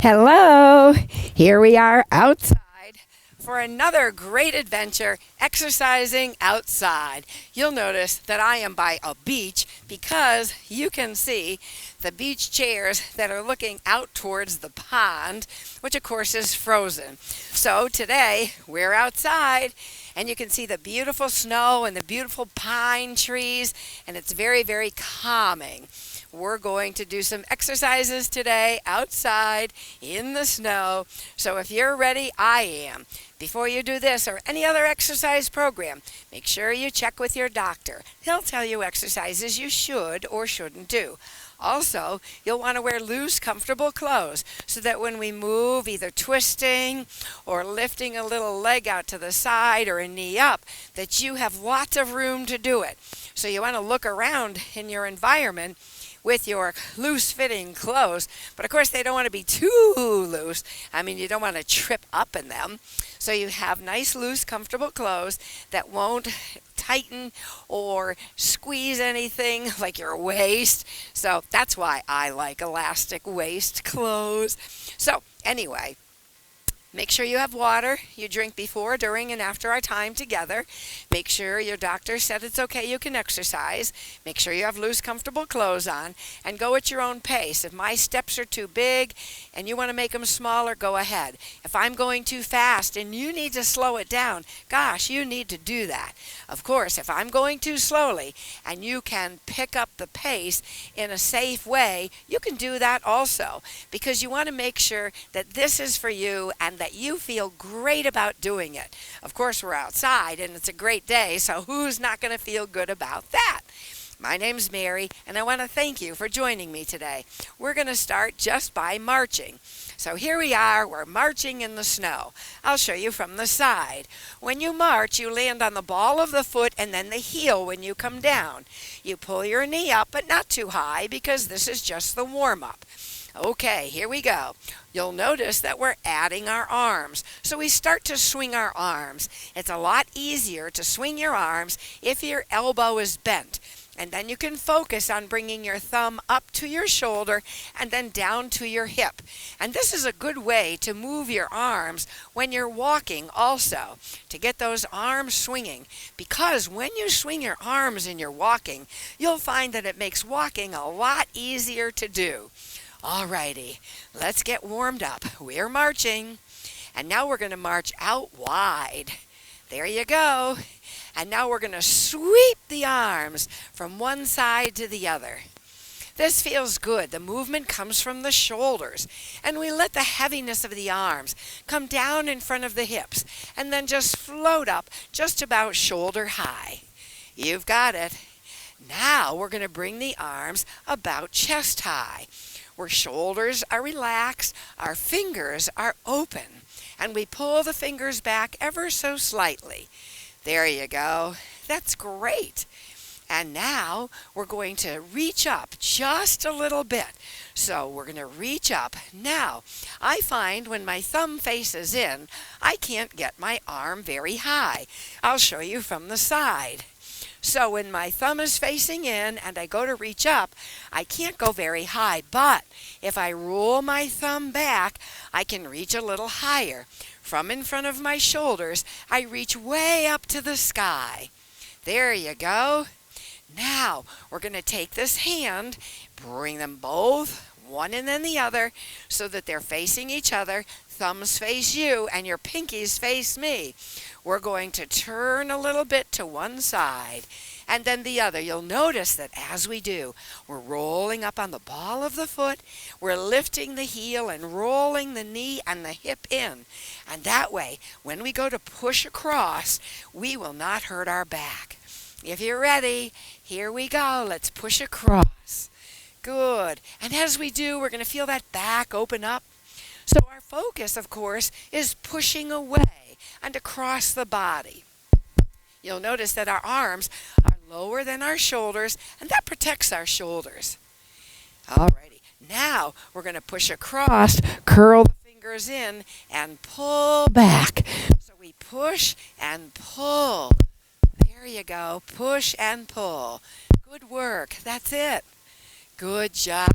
Hello, here we are outside for another great adventure exercising outside. You'll notice that I am by a beach because you can see the beach chairs that are looking out towards the pond, which of course is frozen. So today we're outside and you can see the beautiful snow and the beautiful pine trees, and it's very, very calming. We're going to do some exercises today outside in the snow. So if you're ready, I am. Before you do this or any other exercise program, make sure you check with your doctor. He'll tell you exercises you should or shouldn't do. Also, you'll want to wear loose, comfortable clothes so that when we move, either twisting or lifting a little leg out to the side or a knee up, that you have lots of room to do it. So you want to look around in your environment with your loose-fitting clothes, but of course they don't want to be too loose. I mean, you don't want to trip up in them. So you have nice, loose, comfortable clothes that won't tighten or squeeze anything like your waist. So that's why I like elastic waist clothes. So anyway, make sure you have water you drink before, during, and after our time together. Make sure your doctor said it's okay, you can exercise. Make sure you have loose, comfortable clothes on, and go at your own pace. If my steps are too big and you want to make them smaller, go ahead. If I'm going too fast and you need to slow it down, gosh, you need to do that. Of course, if I'm going too slowly and you can pick up the pace in a safe way, you can do that also, because you want to make sure that this is for you and that you feel great about doing it. Of course, we're outside and it's a great day, so who's not going to feel good about that? My name's Mary, and I want to thank you for joining me today. We're going to start just by marching. So here we are, we're marching in the snow. I'll show you from the side. When you march, you land on the ball of the foot and then the heel when you come down. You pull your knee up, but not too high, because this is just the warm-up. Okay, here we go. You'll notice that we're adding our arms. So we start to swing our arms. It's a lot easier to swing your arms if your elbow is bent. And then you can focus on bringing your thumb up to your shoulder and then down to your hip. And this is a good way to move your arms when you're walking also, to get those arms swinging. Because when you swing your arms and you're walking, you'll find that it makes walking a lot easier to do. Alrighty, let's get warmed up. We're marching, and now we're going to march out wide. There you go. And now we're going to sweep the arms from one side to the other. This feels good. The movement comes from the shoulders, and we let the heaviness of the arms come down in front of the hips, and then just float up just about shoulder high. You've got it. Now we're going to bring the arms about chest high, where shoulders are relaxed, our fingers are open, and we pull the fingers back ever so slightly. There you go. That's great. And now we're going to reach up just a little bit. So we're going to reach up. Now, I find when my thumb faces in, I can't get my arm very high. I'll show you from the side. So when my thumb is facing in and I go to reach up, I can't go very high, but if I roll my thumb back, I can reach a little higher. From in front of my shoulders, I reach way up to the sky. There you go. Now, we're going to take this hand, bring them both, one and then the other, so that they're facing each other. Thumbs face you and your pinkies face me. We're going to turn a little bit to one side and then the other. You'll notice that as we do, we're rolling up on the ball of the foot, we're lifting the heel and rolling the knee and the hip in. And that way, when we go to push across, we will not hurt our back. If you're ready, here we go. Let's push across. Good. And as we do, we're going to feel that back open up. So our focus, of course, is pushing away and across the body. You'll notice that our arms are lower than our shoulders, and that protects our shoulders. Alrighty, now we're going to push across, curl the fingers in, and pull back. So we push and pull. There you go, push and pull. Good work, that's it. Good job.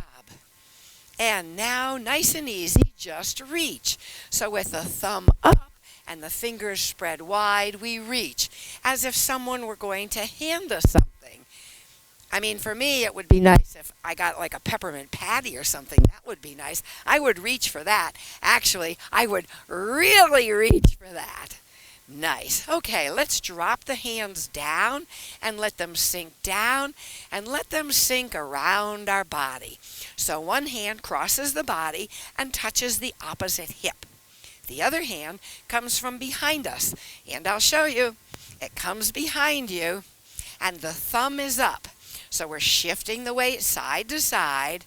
And now, nice and easy, just reach. So with the thumb up and the fingers spread wide, we reach as if someone were going to hand us something. I mean, for me, it would be nice if I got like a peppermint patty or something. That would be nice. I would reach for that. Actually, I would really reach for that. Nice. Okay, let's drop the hands down and let them sink down and let them sink around our body. So one hand crosses the body and touches the opposite hip. The other hand comes from behind us, and I'll show you. It comes behind you, and the thumb is up. So we're shifting the weight side to side,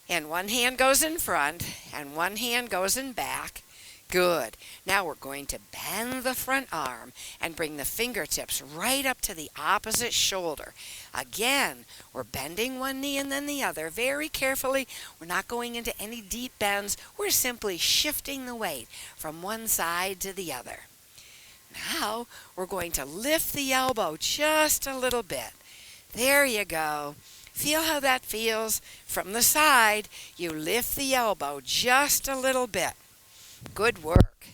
and one hand goes in front, and one hand goes in back. Good. Now we're going to bend the front arm and bring the fingertips right up to the opposite shoulder. Again, we're bending one knee and then the other very carefully. We're not going into any deep bends. We're simply shifting the weight from one side to the other. Now we're going to lift the elbow just a little bit. There you go. Feel how that feels? From the side, you lift the elbow just a little bit. Good work.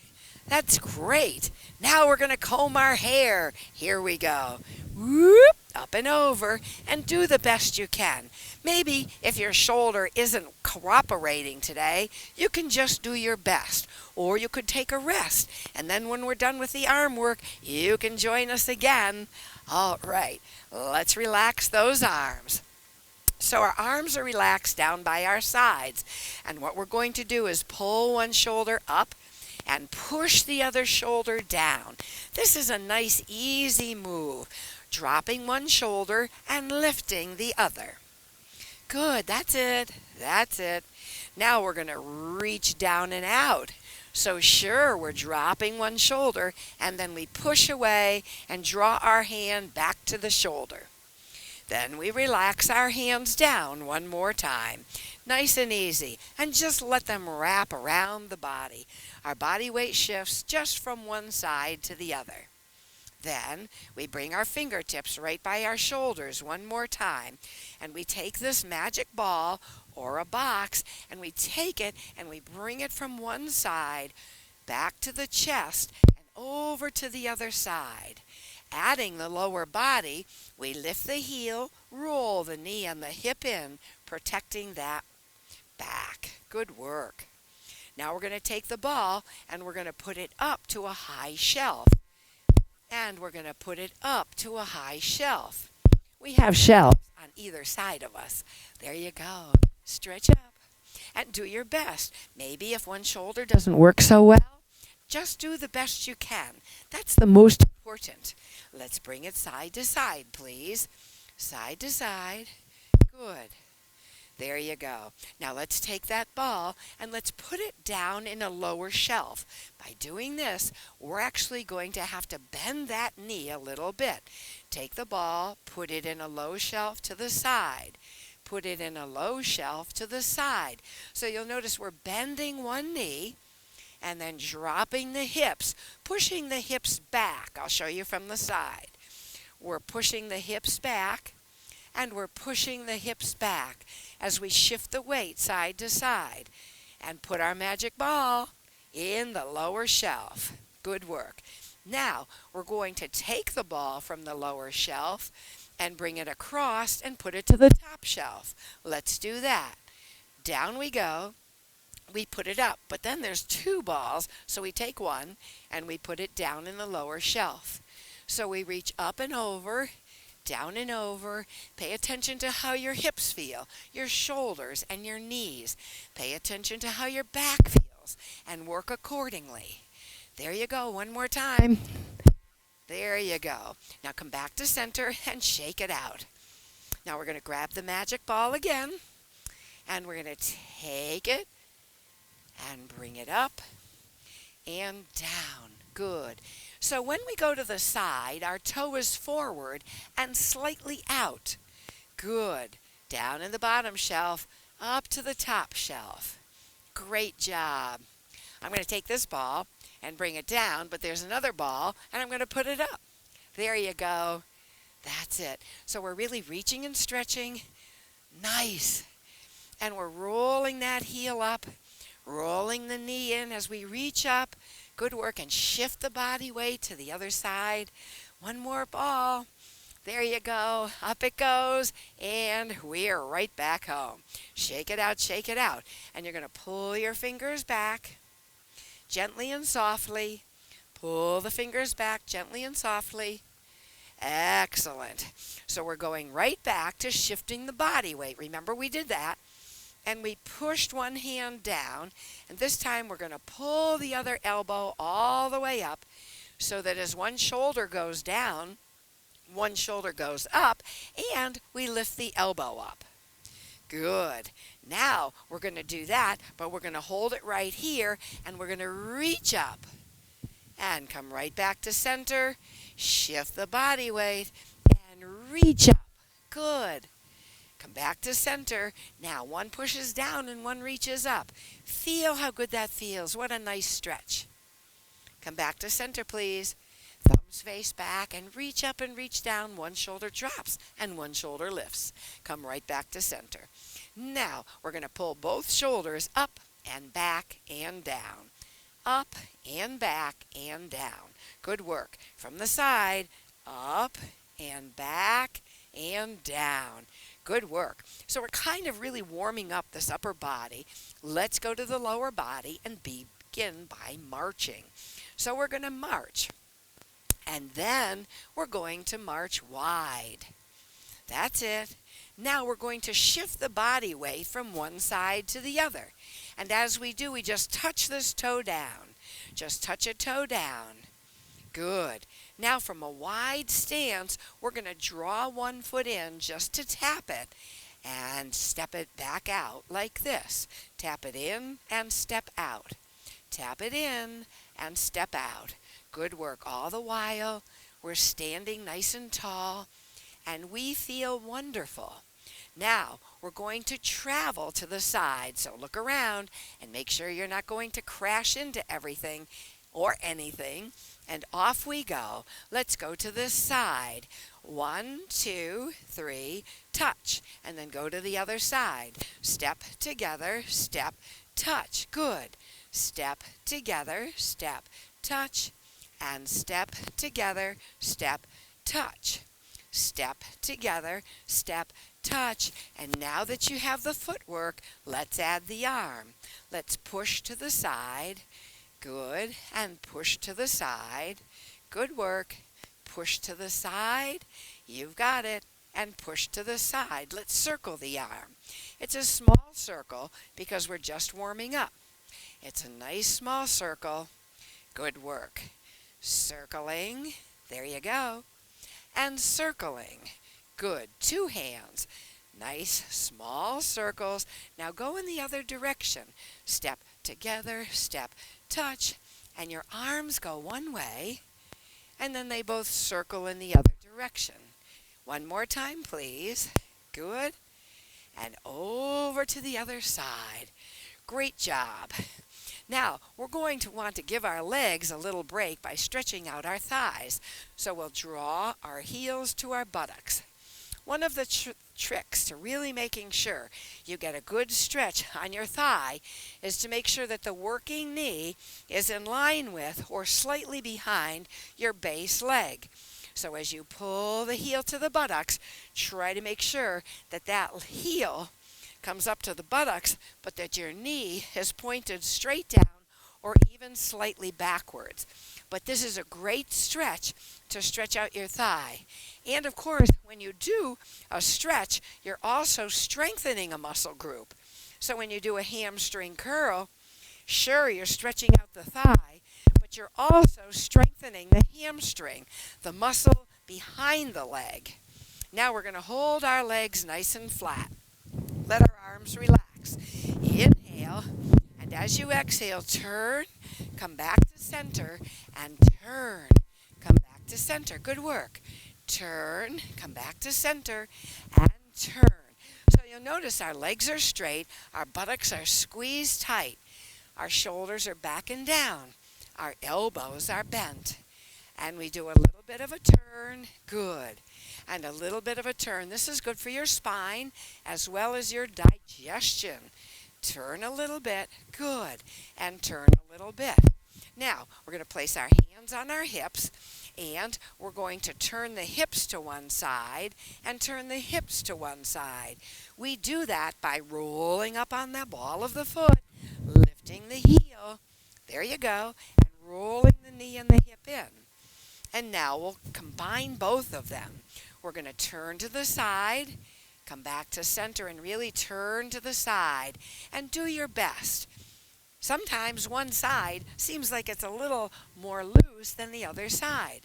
That's great. Now we're going to comb our hair. Here we go. Whoop, up and over, and do the best you can. Maybe if your shoulder isn't cooperating today, you can just do your best. Or you could take a rest. And then when we're done with the arm work, you can join us again. All right, let's relax those arms. So our arms are relaxed down by our sides. And what we're going to do is pull one shoulder up and push the other shoulder down. This is a nice, easy move. Dropping one shoulder and lifting the other. Good, that's it. That's it. Now we're going to reach down and out. So sure, we're dropping one shoulder, and then we push away and draw our hand back to the shoulder. Then we relax our hands down one more time, nice and easy, and just let them wrap around the body. Our body weight shifts just from one side to the other. Then we bring our fingertips right by our shoulders one more time, and we take this magic ball or a box, and we take it and we bring it from one side back to the chest and over to the other side. Adding the lower body, we lift the heel, roll the knee and the hip in, protecting that back. Good work. Now we're going to take the ball and we're going to put it up to a high shelf. And we're going to put it up to a high shelf. We have shelves on either side of us. There you go. Stretch up and do your best. Maybe if one shoulder doesn't work so well, just do the best you can. That's the most important. Let's bring it side to side, please. Side to side. Good. There you go. Now let's take that ball and let's put it down in a lower shelf. By doing this, we're actually going to have to bend that knee a little bit. Take the ball, put it in a low shelf to the side. Put it in a low shelf to the side. So you'll notice we're bending one knee and then dropping the hips, pushing the hips back. I'll show you from the side. We're pushing the hips back, and we're pushing the hips back as we shift the weight side to side and put our magic ball in the lower shelf. Good work. Now, we're going to take the ball from the lower shelf and bring it across and put it to the top shelf. Let's do that. Down we go. We put it up, but then there's two balls, so we take one and we put it down in the lower shelf. So we reach up and over, down and over. Pay attention to how your hips feel, your shoulders and your knees. Pay attention to how your back feels and work accordingly. There you go, one more time. There you go. Now come back to center and shake it out. Now we're going to grab the magic ball again, and we're going to take it and bring it up and down. Good. So when we go to the side, our toe is forward and slightly out. Good. Down in the bottom shelf, up to the top shelf. Great job. I'm going to take this ball and bring it down, but there's another ball, and I'm going to put it up. There you go. That's it. So we're really reaching and stretching. Nice. And we're rolling that heel up, rolling the knee in as we reach up. Good work. And shift the body weight to the other side. One more ball. There you go. Up it goes. And we're right back home. Shake it out, shake it out. And you're going to pull your fingers back gently and softly. Pull the fingers back gently and softly. Excellent. So we're going right back to shifting the body weight. Remember we did that. And we pushed one hand down. And this time we're going to pull the other elbow all the way up so that as one shoulder goes down, one shoulder goes up, and we lift the elbow up. Good. Now we're going to do that, but we're going to hold it right here, and we're going to reach up and come right back to center. Shift the body weight and reach up. Good. Come back to center. Now one pushes down and one reaches up. Feel how good that feels. What a nice stretch. Come back to center, please. Thumbs face back and reach up and reach down. One shoulder drops and one shoulder lifts. Come right back to center. Now we're going to pull both shoulders up and back and down. Up and back and down. Good work. From the side, up and back and down. Good work. So we're kind of really warming up this upper body. Let's go to the lower body and begin by marching. So we're going to march. And then we're going to march wide. That's it. Now we're going to shift the body weight from one side to the other. And as we do, we just touch this toe down. Just touch a toe down. Good. Now from a wide stance, we're going to draw one foot in just to tap it and step it back out like this. Tap it in and step out. Tap it in and step out. Good work. All the while, we're standing nice and tall, and we feel wonderful. Now, we're going to travel to the side, so look around and make sure you're not going to crash into everything or anything, and off we go. Let's go to this side. 1, 2, 3, touch, and then go to the other side. Step together, step, touch. Good. Step together, step, touch, and step together, step, touch. Step together, step, touch. And now that you have the footwork, let's add the arm. Let's push to the side. Good. And push to the side. Good work. Push to the side. You've got it. And push to the side. Let's circle the arm. It's a small circle because we're just warming up. It's a nice small circle. Good work. Circling. There you go. And circling. Good. 2 hands. Nice small circles. Now go in the other direction. Step together, step, touch, and your arms go one way, and then they both circle in the other direction. One more time, please. Good. And over to the other side. Great job. Now, we're going to want to give our legs a little break by stretching out our thighs. So we'll draw our heels to our buttocks. One of the tricks to really making sure you get a good stretch on your thigh is to make sure that the working knee is in line with or slightly behind your base leg. So as you pull the heel to the buttocks, try to make sure that that heel comes up to the buttocks, but that your knee is pointed straight down or even slightly backwards. But this is a great stretch to stretch out your thigh. And of course, when you do a stretch, you're also strengthening a muscle group. So when you do a hamstring curl, sure, you're stretching out the thigh, but you're also strengthening the hamstring, the muscle behind the leg. Now we're going to hold our legs nice and flat. Let our arms relax. Inhale, and as you exhale, turn, come back to center, and turn. Come back to center. Good work. Turn, come back to center, and turn. So you'll notice our legs are straight, our buttocks are squeezed tight, our shoulders are back and down, our elbows are bent. And we do a little bit of a turn. Good. And a little bit of a turn. This is good for your spine as well as your digestion. Turn a little bit. Good. And turn a little bit. Now, we're going to place our hands on our hips, and we're going to turn the hips to one side and turn the hips to one side. We do that by rolling up on the ball of the foot, lifting the heel. There you go. And rolling the knee and the hip in. And now we'll combine both of them. We're going to turn to the side, come back to center, and really turn to the side. And do your best. Sometimes one side seems like it's a little more loose than the other side.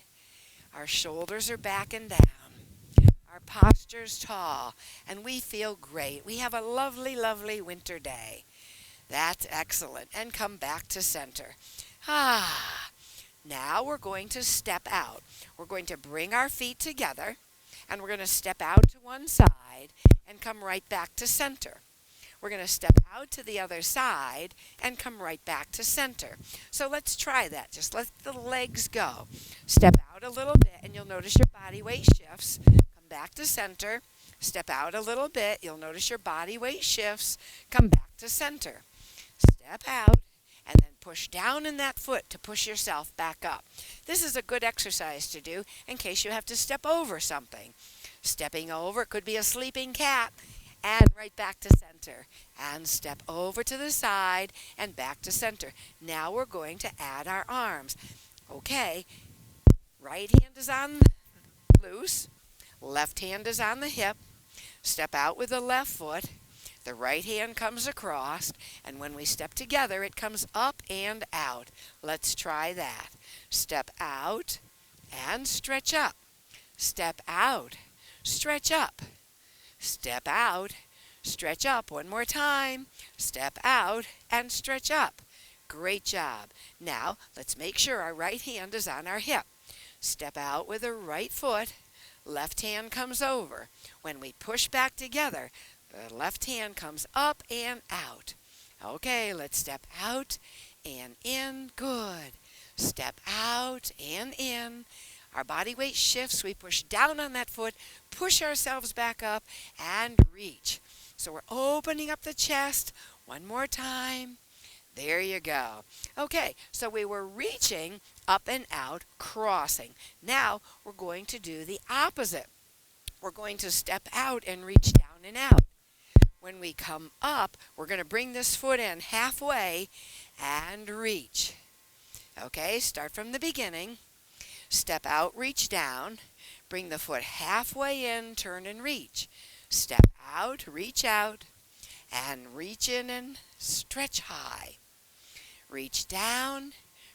Our shoulders are back and down. Our posture's tall, and we feel great. We have a lovely, lovely winter day. That's excellent. And come back to center. Now we're going to step out. We're going to bring our feet together, and we're going to step out to one side and come right back to center. We're going to step out to the other side and come right back to center. So let's try that. Just let the legs go. Step out a little bit, and you'll notice your body weight shifts. Come back to center. Step out a little bit. You'll notice your body weight shifts. Come back to center. Step out, and then push down in that foot to push yourself back up. This is a good exercise to do in case you have to step over something. Stepping over, it could be a sleeping cat. And right back to center. And step over to the side and back to center. Now we're going to add our arms. Okay, right hand is on loose. Left hand is on the hip. Step out with the left foot. The right hand comes across. And when we step together, it comes up and out. Let's try that. Step out and stretch up. Step out, stretch up. Step out, stretch up. One more time. Step out and stretch up. Great job. Now, let's make sure our right hand is on our hip. Step out with the right foot. Left hand comes over. When we push back together, the left hand comes up and out. Okay, let's step out and in. Good. Step out and in. Our body weight shifts. We push down on that foot, push ourselves back up, and reach. So we're opening up the chest. One more time. There you go. Okay, so we were reaching up and out, crossing. Now we're going to do the opposite. We're going to step out and reach down and out. When we come up, we're going to bring this foot in halfway and reach. Okay, start from the beginning. Step out, reach down, bring the foot halfway in, turn and reach. Step out, reach out, and reach in and stretch high. Reach down,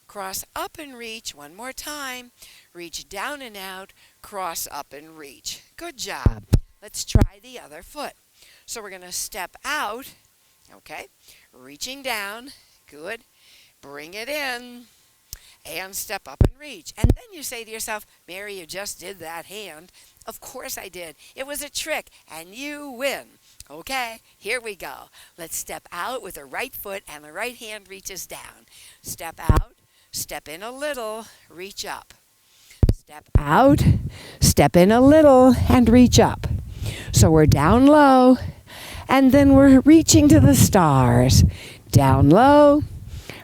cross up and reach. One more time. Reach down and out, cross up and reach. Good job. Let's try the other foot. So we're going to step out, okay, reaching down, good, bring it in. And step up and reach. And then you say to yourself, Mary, you just did that hand. Of course I did. It was a trick, and you win. Okay, here we go. Let's step out with the right foot, and the right hand reaches down. Step out, step in a little, reach up. Step out, step in a little, and reach up. So we're down low, and then we're reaching to the stars. Down low,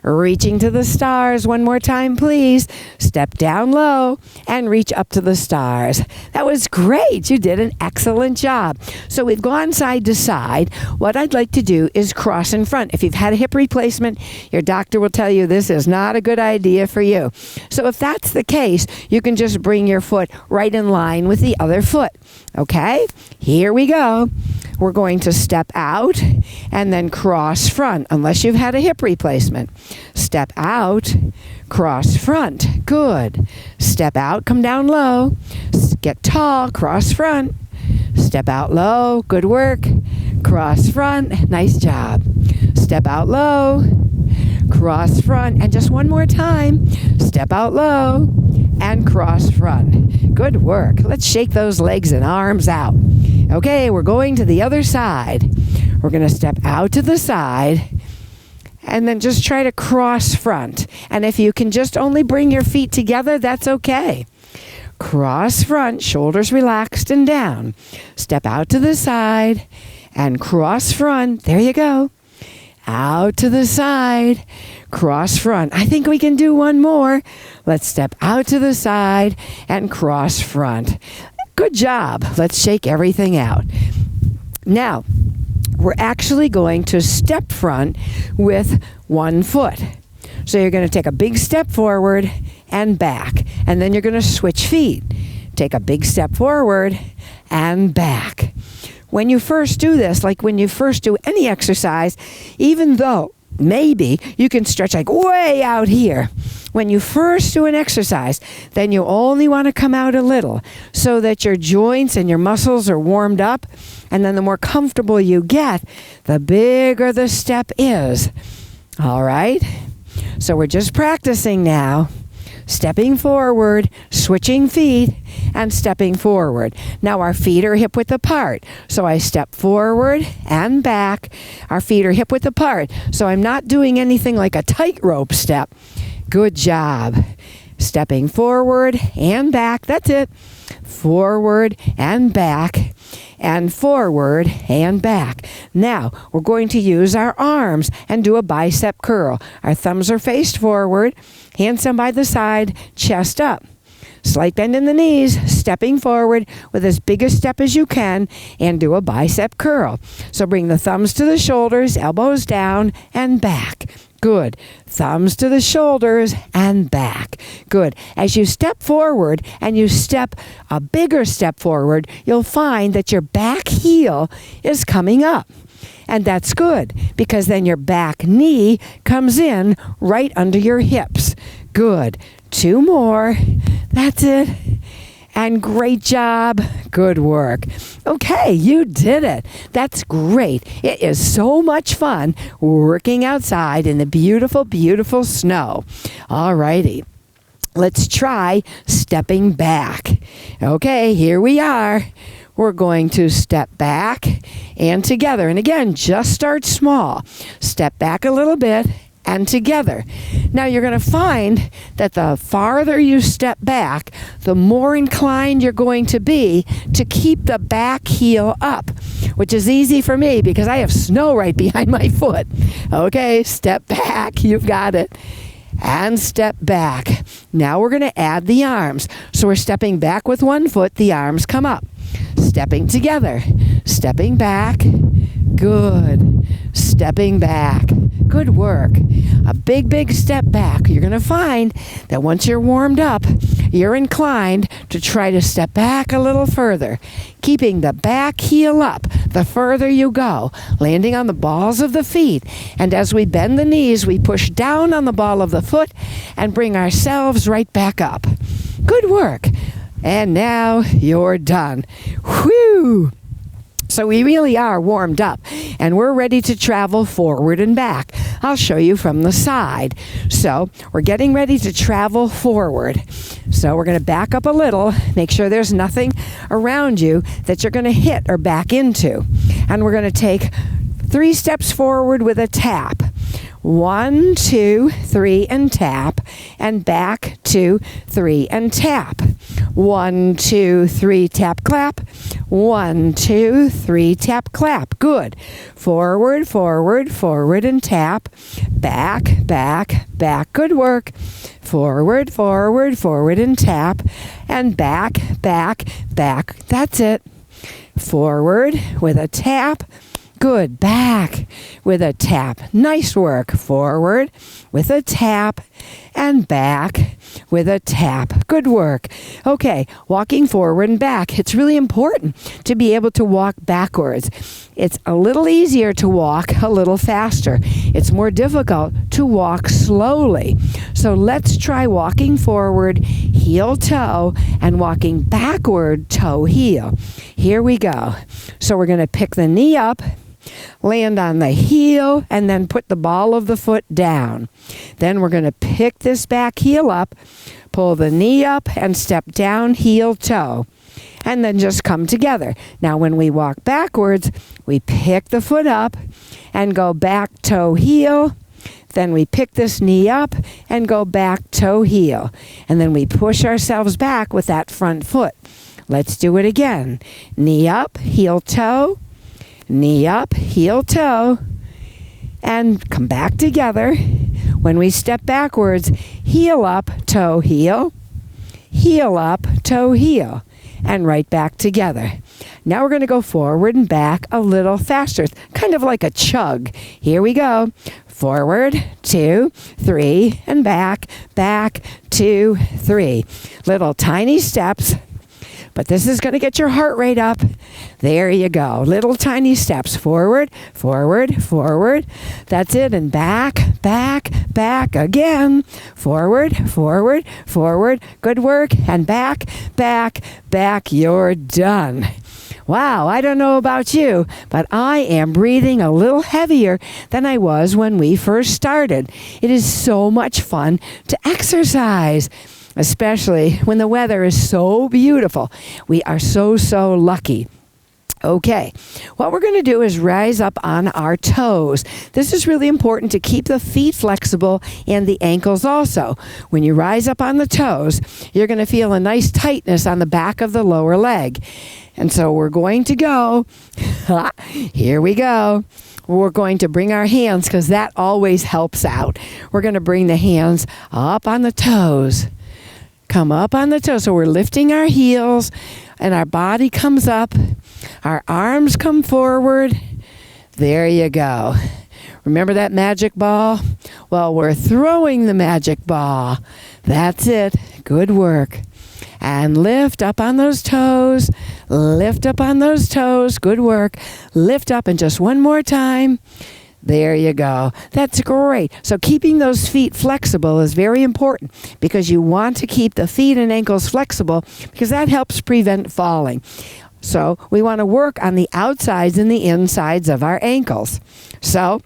reaching to the stars. One more time, please. Step down low and reach up to the stars. That was great. You did an excellent job. So we've gone side to side. What I'd like to do is cross in front. If you've had a hip replacement, your doctor will tell you this is not a good idea for you. So if that's the case, you can just bring your foot right in line with the other foot. Okay? Here we go. We're going to step out and then cross front, unless you've had a hip replacement. Step out, cross front. Good. Step out, come down low. Get tall, cross front. Step out low. Good work. Cross front. Nice job. Step out low. Cross front. And just one more time. Step out low and cross front. Good work. Let's shake those legs and arms out. Okay, we're going to the other side. We're going to step out to the side and then just try to cross front. And if you can just only bring your feet together, that's okay. Cross front, shoulders relaxed and down. Step out to the side and cross front. There you go. Out to the side, cross front. I think we can do one more. Let's step out to the side and cross front. Good job. Let's shake everything out. Now, we're actually going to step front with one foot. So you're going to take a big step forward and back, and then you're going to switch feet. Take a big step forward and back. When you first do this, like when you first do any exercise, even though maybe you can stretch like way out here, when you first do an exercise, then you only want to come out a little so that your joints and your muscles are warmed up, and then the more comfortable you get, the bigger the step is. All right? So we're just practicing now. Stepping forward, switching feet, and stepping forward. Now our feet are hip width apart. So I step forward and back. Our feet are hip width apart. So I'm not doing anything like a tightrope step. Good job. Stepping forward and back. That's it. Forward and back. And forward and back. Now, we're going to use our arms and do a bicep curl. Our thumbs are faced forward, hands on by the side, chest up. Slight bend in the knees, stepping forward with as big a step as you can, and do a bicep curl. So bring the thumbs to the shoulders, elbows down, and back. Good. Thumbs to the shoulders and back. Good. As you step forward and you step a bigger step forward, you'll find that your back heel is coming up. And that's good because then your back knee comes in right under your hips. Good. 2 more. That's it. And great job. Good work. Okay, you did it. That's great. It is so much fun working outside in the beautiful, beautiful snow. All righty. Let's try stepping back. Okay, here we are. We're going to step back and together. And again, just start small. Step back a little bit and together. Now you're going to find that the farther you step back, the more inclined you're going to be to keep the back heel up, which is easy for me because I have snow right behind my foot. Okay, step back. You've got it. And step back. Now we're going to add the arms. So we're stepping back with one foot. The arms come up. Stepping together. Stepping back. Good. Stepping back. Good work. A big, big step back. You're going to find that once you're warmed up, you're inclined to try to step back a little further, keeping the back heel up the further you go, landing on the balls of the feet. And as we bend the knees, we push down on the ball of the foot and bring ourselves right back up. Good work. And now you're done. Whew! So we really are warmed up, and we're ready to travel forward and back. I'll show you from the side. So we're getting ready to travel forward. So we're going to back up a little, make sure there's nothing around you that you're going to hit or back into. And we're going to take 3 steps forward with a tap. 1, 2, 3, and tap, and back 2, 3, and tap. 1, 2, 3, tap, clap. 1, 2, 3, tap, clap. Good. Forward, forward, forward, and tap. Back, back, back. Good work. Forward, forward, forward, and tap. And back, back, back. That's it. Forward with a tap. Good. Back with a tap. Nice work. Forward with a tap and back with a tap. Good work. Okay, walking forward and back. It's really important to be able to walk backwards. It's a little easier to walk a little faster. It's more difficult to walk slowly. So let's try walking forward, heel toe, and walking backward, toe heel. Here we go. So we're going to pick the knee up, land on the heel, and then put the ball of the foot down. Then we're going to pick this back heel up, pull the knee up, and step down, heel, toe. And then just come together. Now when we walk backwards, we pick the foot up and go back, toe, heel, Then we pick this knee up and go back toe heel. And then we push ourselves back with that front foot. Let's do it again. Knee up, heel toe. Knee up, heel toe. And come back together. When we step backwards, heel up, toe heel. Heel up, toe heel. And right back together. Now we're going to go forward and back a little faster. It's kind of like a chug. Here we go. Forward, 2, 3, and back, 2, 3. Little tiny steps. But this is going to get your heart rate up. There you go. Little tiny steps. Forward, forward, forward. That's it. And back, back, back again. Forward, forward, forward. Good work. And back, back, back. You're done. Wow, I don't know about you, but I am breathing a little heavier than I was when we first started. It is so much fun to exercise, especially when the weather is so beautiful. We are so lucky. Okay, what we're going to do is rise up on our toes. This is really important to keep the feet flexible and the ankles also. When you rise up on the toes, you're going to feel a nice tightness on the back of the lower leg. And so we're going to go, here we go. We're going to bring our hands, because that always helps out. We're going to bring the hands up on the toes. Come up on the toes. So we're lifting our heels and our body comes up. Our arms come forward. There you go. Remember that magic ball? Well, we're throwing the magic ball. That's it. Good work. And lift up on those toes. Lift up on those toes. Good work. Lift up, and just one more time. There you go. That's great. So keeping those feet flexible is very important, because you want to keep the feet and ankles flexible, because that helps prevent falling. So we want to work on the outsides and the insides of our ankles. So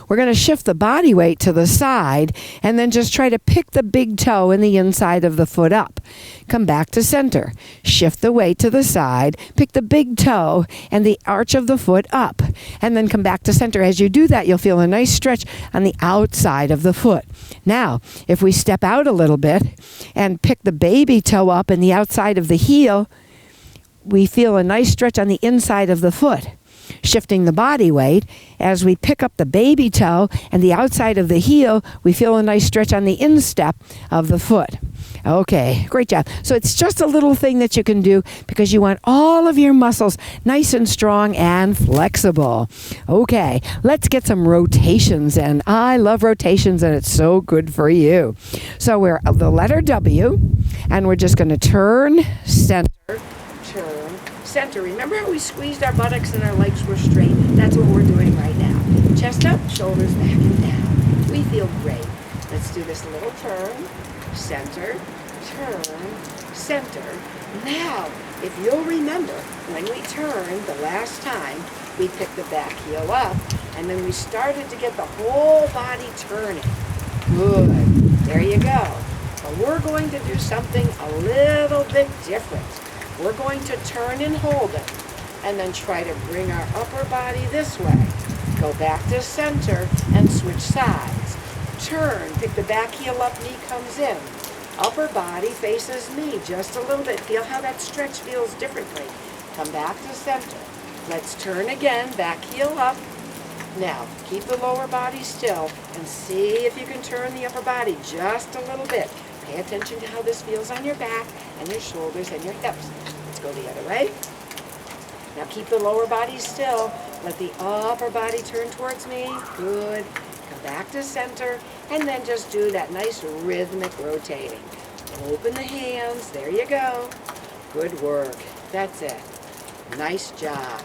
we're going to shift the body weight to the side and then just try to pick the big toe and the inside of the foot up. Come back to center. Shift the weight to the side. Pick the big toe and the arch of the foot up. And then come back to center. As you do that, you'll feel a nice stretch on the outside of the foot. Now, if we step out a little bit and pick the baby toe up and the outside of the heel, we feel a nice stretch on the inside of the foot. Shifting the body weight, as we pick up the baby toe and the outside of the heel, we feel a nice stretch on the instep of the foot. Okay, great job. So it's just a little thing that you can do, because you want all of your muscles nice and strong and flexible. Okay, let's get some rotations, and I love rotations, and it's so good for you. So we're the letter W, and we're just going to turn, center, turn, center. Remember how we squeezed our buttocks and our legs were straight? That's what we're doing right now. Chest up, shoulders back and down. We feel great. Let's do this little turn, center, turn, center. Now, if you'll remember, when we turned the last time, we picked the back heel up, and then we started to get the whole body turning. Good. There you go. But we're going to do something a little bit different. We're going to turn and hold it, and then try to bring our upper body this way. Go back to center and switch sides. Turn, pick the back heel up, knee comes in. Upper body faces me just a little bit. Feel how that stretch feels differently. Come back to center. Let's turn again, back heel up. Now, keep the lower body still and see if you can turn the upper body just a little bit. Pay attention to how this feels on your back and your shoulders and your hips. Let's go the other way. Now keep the lower body still. Let the upper body turn towards me. Good. Come back to center, and then just do that nice rhythmic rotating. Open the hands. There you go. Good work. That's it. Nice job.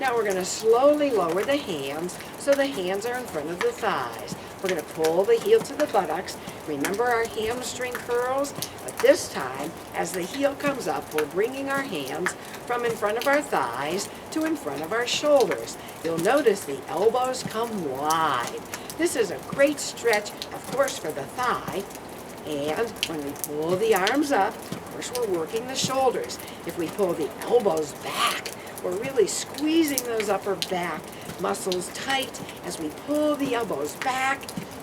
Now we're going to slowly lower the hands so the hands are in front of the thighs. We're going to pull the heel to the buttocks. Remember our hamstring curls? But this time, as the heel comes up, we're bringing our hands from in front of our thighs to in front of our shoulders. You'll notice the elbows come wide. This is a great stretch, of course, for the thigh. And when we pull the arms up, of course, we're working the shoulders. If we pull the elbows back, we're really squeezing those upper back muscles tight. As we pull the elbows back,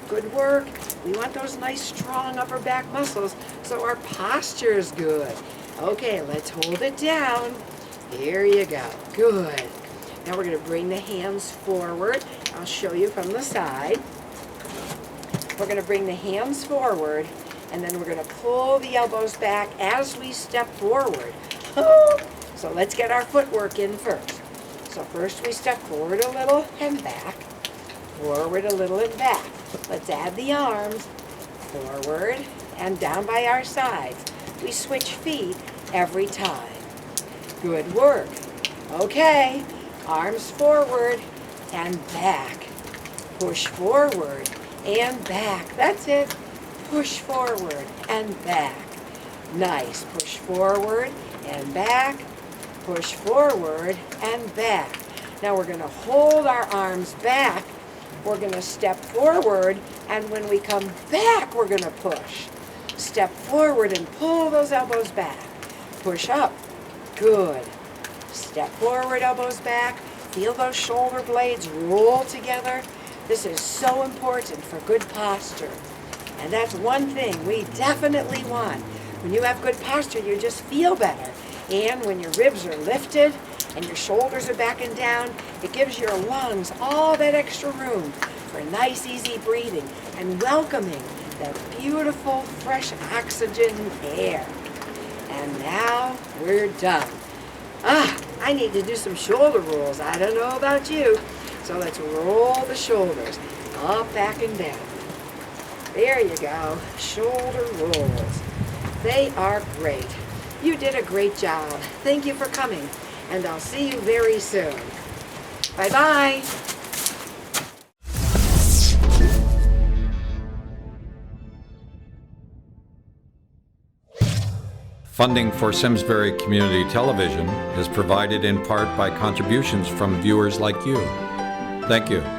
Good work. We want those nice, strong upper back muscles so our posture is good. Okay, let's hold it down. Here you go. Good. Now we're going to bring the hands forward. I'll show you from the side. We're going to bring the hands forward, and then we're going to pull the elbows back as we step forward. So let's get our footwork in first. So first we step forward a little and back. Forward a little and back. Let's add the arms. Forward and down by our sides. We switch feet every time. Good work. Okay, arms forward and back. Push forward and back. That's it. Push forward and back. Nice. Push forward and back. Push forward and back. Now we're going to hold our arms back. We're going to step forward, and when we come back, we're going to push. Step forward and pull those elbows back. Push up. Good. Step forward, elbows back. Feel those shoulder blades roll together. This is so important for good posture. And that's one thing we definitely want. When you have good posture, you just feel better. And when your ribs are lifted and your shoulders are back and down, it gives your lungs all that extra room for nice, easy breathing and welcoming that beautiful, fresh oxygen air. And now we're done. I need to do some shoulder rolls. I don't know about you. So let's roll the shoulders up, back, and down. There you go. Shoulder rolls. They are great. You did a great job. Thank you for coming, and I'll see you very soon. Bye-bye. Funding for Simsbury Community Television is provided in part by contributions from viewers like you. Thank you.